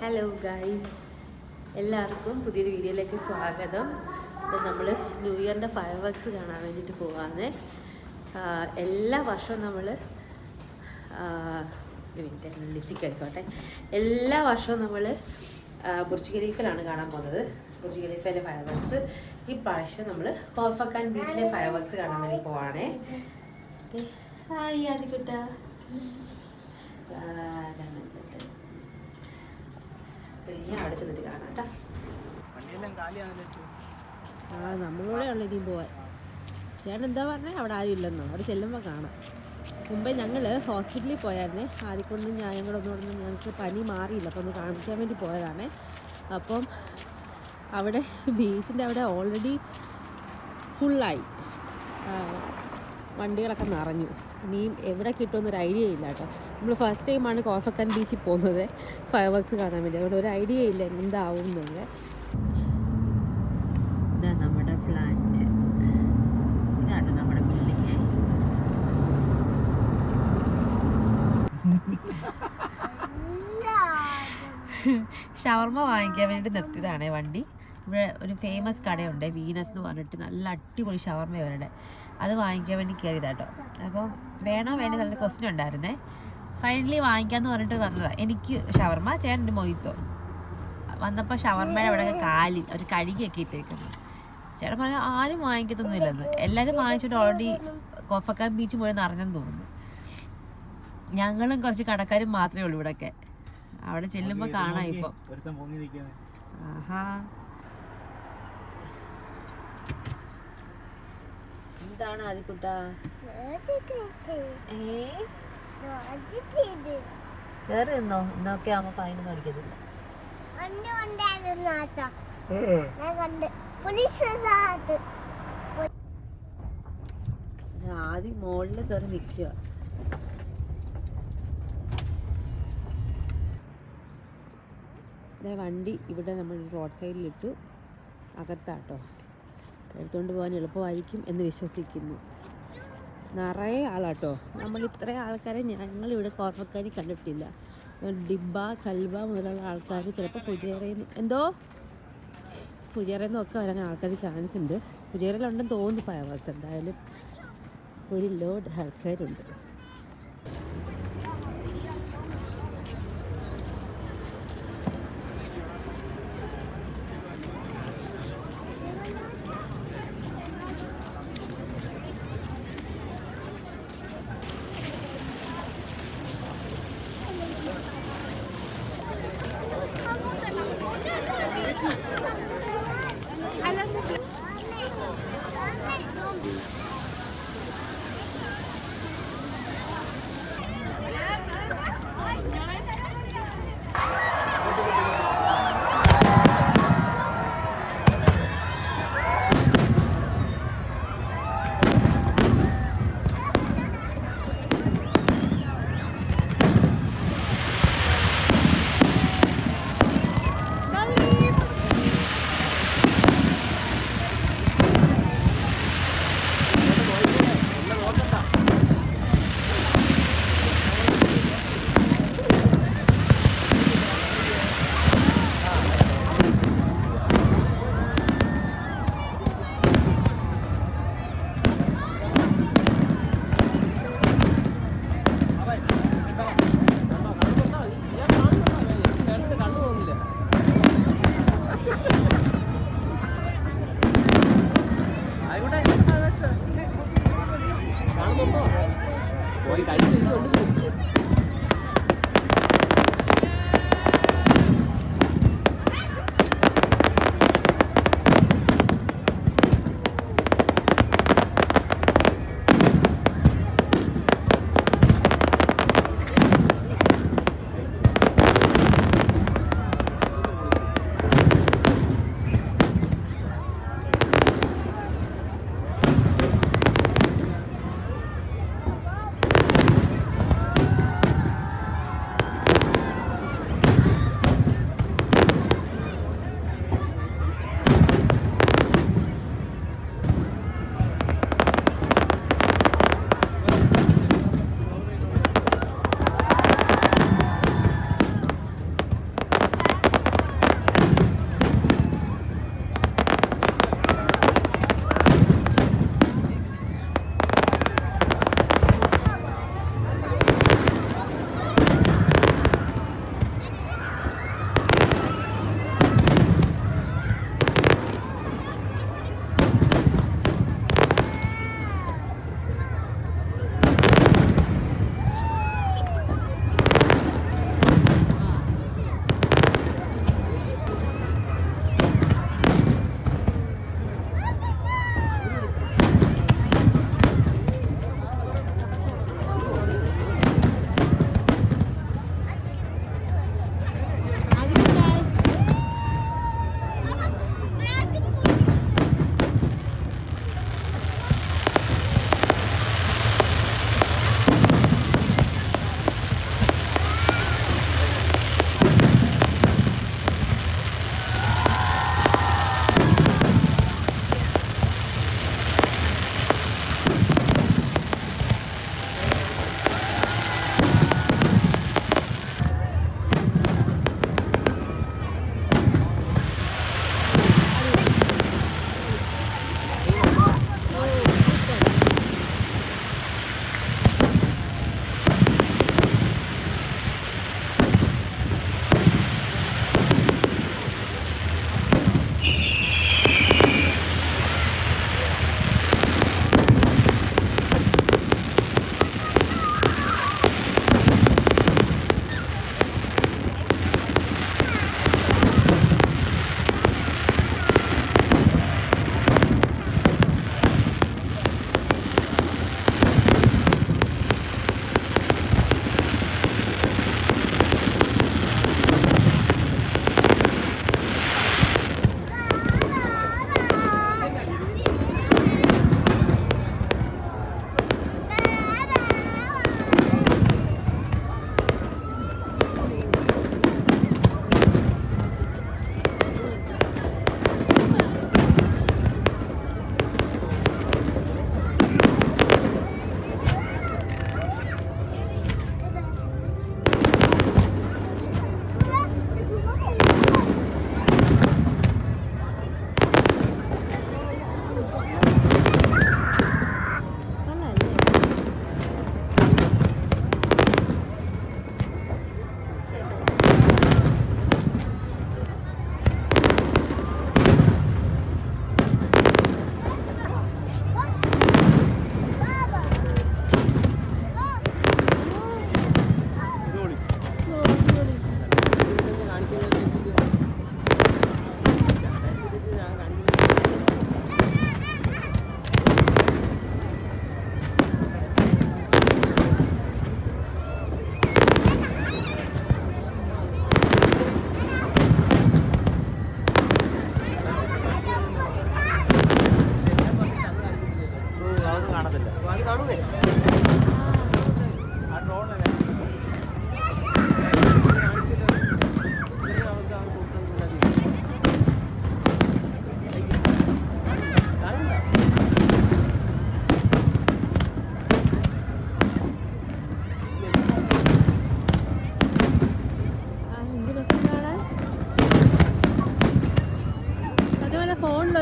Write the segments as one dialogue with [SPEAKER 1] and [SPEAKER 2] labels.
[SPEAKER 1] Hello guys, എല്ലാവർക്കും പുതിയൊരു വീഡിയോയിലേക്ക് സ്വാഗതം. നമ്മൾ ന്യൂ ഇയറിൻ്റെ ഫയർ വർക്ക്സ് കാണാൻ വേണ്ടിയിട്ട് പോവാണ്. എല്ലാ വർഷവും നമ്മൾ ലിപ്സ്റ്റിക് ആയിക്കോട്ടെ, എല്ലാ വർഷവും നമ്മൾ ബുർജ് ഖലീഫയിലാണ് കാണാൻ പോകുന്നത്. ബുർജ് ഖലീഫയിലെ ഫയർ വർക്ക്സ്. ഈ പ്രാവശ്യം നമ്മൾ കോർഫക്കാൻ ബീച്ചിലെ ഫയർ വർക്ക്സ് കാണാൻ വേണ്ടി പോവാണേ. ഹായ് ആദിക്കുട്ട, അവിടെ ചെന്നിട്ട് കാണാം കേട്ടോ. നമ്മളോടെ ഉള്ള ഇനിയും പോവാൻ. ചേട്ടൻ എന്താ പറഞ്ഞേ? അവിടെ ആരും ഇല്ലെന്നോ? അവിടെ ചെല്ലുമ്പോൾ കാണാം. മുമ്പേ ഞങ്ങൾ ഹോസ്പിറ്റലിൽ പോയായിരുന്നേ. ആദ്യക്കൊണ്ടും ഞാനും കൂടെ ഒന്നുകൊണ്ടൊന്നും ഞങ്ങൾക്ക് പനി മാറിയില്ല, അപ്പോൾ ഒന്ന് കാണിക്കാൻ വേണ്ടി പോയതാണേ. അപ്പം അവിടെ ബീച്ചിൻ്റെ അവിടെ ഓൾറെഡി ഫുള്ളായി, വണ്ടികളൊക്കെ നിറഞ്ഞു. ഇനിയും എവിടെ കിട്ടുമെന്നൊരു ഐഡിയ ഇല്ല കേട്ടോ. നമ്മൾ ഫസ്റ്റ് ടൈമാണ് കോർഫക്കാൻ ബീച്ചിൽ പോകുന്നത് ഫയർ വർക്ക്സ് കാണാൻ വേണ്ടി. അതുകൊണ്ട് ഒരു ഐഡിയ ഇല്ല എന്താവും എന്നുള്ളത്. ഇതാ നമ്മുടെ ഫ്ലാറ്റ്, ഇതാണ് നമ്മുടെ ബിൽഡിങ്. ഷവർമ വാങ്ങിക്കാൻ വേണ്ടി നിർത്തിയതാണേ വണ്ടി. ഇവിടെ ഒരു ഫേമസ് കടയുണ്ട്, വീനസ് എന്ന് പറഞ്ഞിട്ട്. നല്ല അടിപൊളി ഷവർമ അവരുടെ. അത് വാങ്ങിക്കാൻ വേണ്ടി കയറിയതാട്ടോ. അപ്പം വേണോ വേണ്ടി നല്ല ക്വസ്റ്റ്യൻ ഉണ്ടായിരുന്നേ. ഫൈനലി വാങ്ങിക്കാമെന്ന് പറഞ്ഞിട്ട് വന്നതാണ്. എനിക്ക് ഷവർമ, ചേട്ടൻ്റെ മൊയ്ത്തോ. വന്നപ്പോൾ ഷവർമയുടെ അവിടെ കാലി അവർ കഴുകിയൊക്കെ ഇട്ടേക്കുന്നു. ചേട്ടൻ പറഞ്ഞാൽ ആരും വാങ്ങിക്കത്തൊന്നുമില്ലെന്ന്. എല്ലാവരും വാങ്ങിച്ചിട്ട് ഓൾറെഡി കോർഫക്കാൻ ബീച്ച് പോയി നിറഞ്ഞെന്ന് തോന്നുന്നു. ഞങ്ങളും കുറച്ച് കടക്കാരും മാത്രമേ ഉള്ളൂ ഇവിടെയൊക്കെ. അവിടെ ചെല്ലുമ്പോൾ കാണാം ഇപ്പം. ആഹാ, എന്താണ് ആദിക്കുട്ട? കേറി നിന്നോ, ഇന്നൊക്കെ ആവുമ്പോ ഫൈനൊന്നും അടിക്കത്തില്ല. ആദ്യം മുകളിൽ കയറി നിൽക്കുക. വണ്ടി ഇവിടെ നമ്മൾ റോഡ് സൈഡിലിട്ടു. അകത്താട്ടോ, എടുത്തുകൊണ്ട് പോകാൻ എളുപ്പമായിരിക്കും എന്ന് വിശ്വസിക്കുന്നു. നിറയെ ആളാട്ടോ. നമ്മൾ ഇത്രയും ആൾക്കാരെ ഞങ്ങളിവിടെ കോർഫക്കാനി കണ്ടിട്ടില്ല. ഡിബ, കൽബ മുതലുള്ള ആൾക്കാർ, ചിലപ്പോൾ ഫുജേറയെന്നൊക്കെ വരാൻ ആൾക്കാർ ചാൻസ് ഉണ്ട്. ഫുജേറയിലുണ്ടെന്ന് തോന്നുന്നു ഫയർ വർക്ക്സ്. എന്തായാലും ഒരു ലോഡ് ആൾക്കാരുണ്ട്.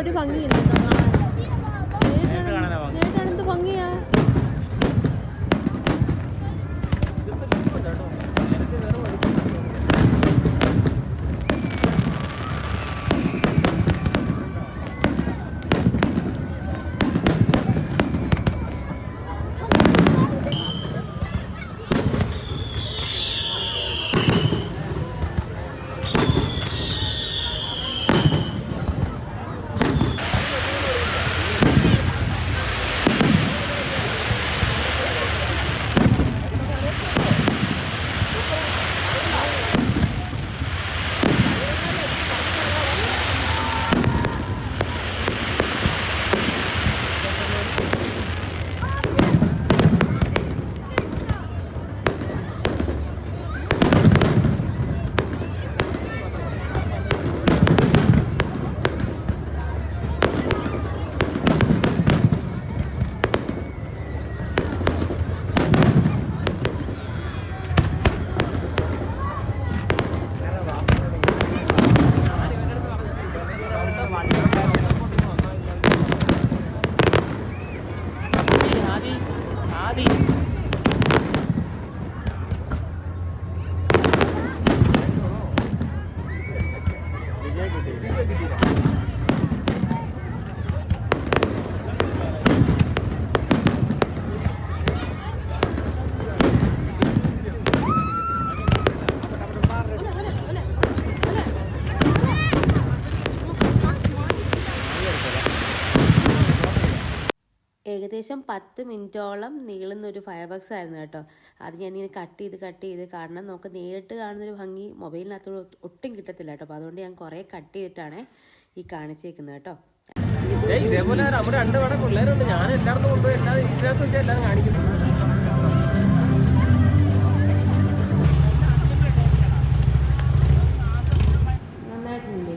[SPEAKER 1] ഒരു ഭംഗിയില്ല നേരിട്ടാണെന്ത് ഭംഗിയാ. ഏകദേശം 10 മിനിറ്റോളം നീളുന്നൊരു ഫയർ വർക്സ് ആയിരുന്നു കേട്ടോ. അത് ഞാനിങ്ങനെ കട്ട് ചെയ്ത് കാരണം നമുക്ക് നേരിട്ട് കാണുന്നൊരു ഭംഗി മൊബൈലിനകത്തോട് ഒട്ടും കിട്ടത്തില്ല കേട്ടോ. അപ്പോൾ അതുകൊണ്ട് ഞാൻ കുറേ കട്ട് ചെയ്തിട്ടാണ് ഈ കാണിച്ചേക്കുന്നത് കേട്ടോ.
[SPEAKER 2] ഇതേപോലെ നമ്മുടെ 2 വട പിള്ളേരുണ്ട്. ഞാൻ എല്ലായിടത്തും കൊണ്ടുപോയി എല്ലാം കാണിക്കുന്നു.
[SPEAKER 1] നന്നായിട്ടുണ്ട്.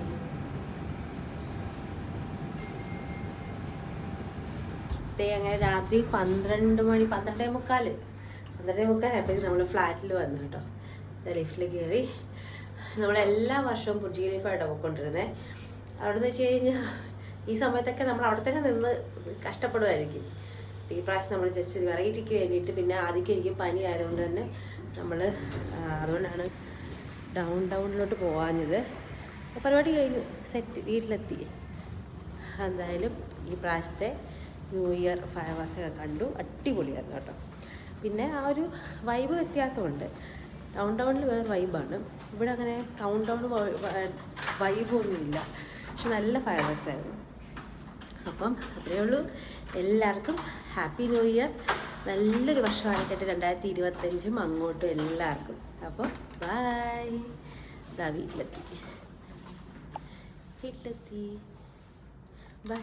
[SPEAKER 1] അങ്ങനെ രാത്രി 12:45 ആയപ്പോഴേക്കും നമ്മൾ ഫ്ലാറ്റിൽ വന്നു കേട്ടോ. ലിഫ്റ്റിൽ കയറി. നമ്മളെല്ലാ വർഷവും ബുർജ് ഖലീഫയാണ് പോയിക്കൊണ്ടിരുന്നത്. അവിടെ നിന്ന് വെച്ച് കഴിഞ്ഞാൽ ഈ സമയത്തൊക്കെ നമ്മൾ അവിടെ തന്നെ നിന്ന് കഷ്ടപ്പെടുമായിരിക്കും. ഈ പ്രാവശ്യം നമ്മൾ ജസ്റ്റ് വെറൈറ്റിക്ക് വേണ്ടിയിട്ട്, പിന്നെ ആദ്യം എനിക്ക് പനി ആയതുകൊണ്ട് തന്നെ അതുകൊണ്ടാണ് ഡൗണിലോട്ട് പോകാഞ്ഞത്. പരിപാടി കഴിഞ്ഞു, സെറ്റ് വീട്ടിലെത്തി. എന്തായാലും ഈ പ്രാവശ്യത്തെ ന്യൂ ഇയർ ഫയർ വർക്സൊക്കെ കണ്ടു. അടിപൊളിയായിരുന്നു കേട്ടോ. പിന്നെ ആ ഒരു വൈബ് വ്യത്യാസമുണ്ട്. ടൗണിൽ വേറെ വൈബാണ്. ഇവിടെ അങ്ങനെ കൗണ്ട് വൈബൊന്നുമില്ല. പക്ഷെ നല്ല ഫയർ വർക്സ് ആയിരുന്നു. അപ്പം അത്രയേ ഉള്ളൂ. എല്ലാവർക്കും ഹാപ്പി ന്യൂ ഇയർ. നല്ലൊരു വർഷമായിക്കട്ടെ 2025 അങ്ങോട്ടും എല്ലാവർക്കും. അപ്പോൾ ബൈ. വീട്ടിലെത്തി ബൈ.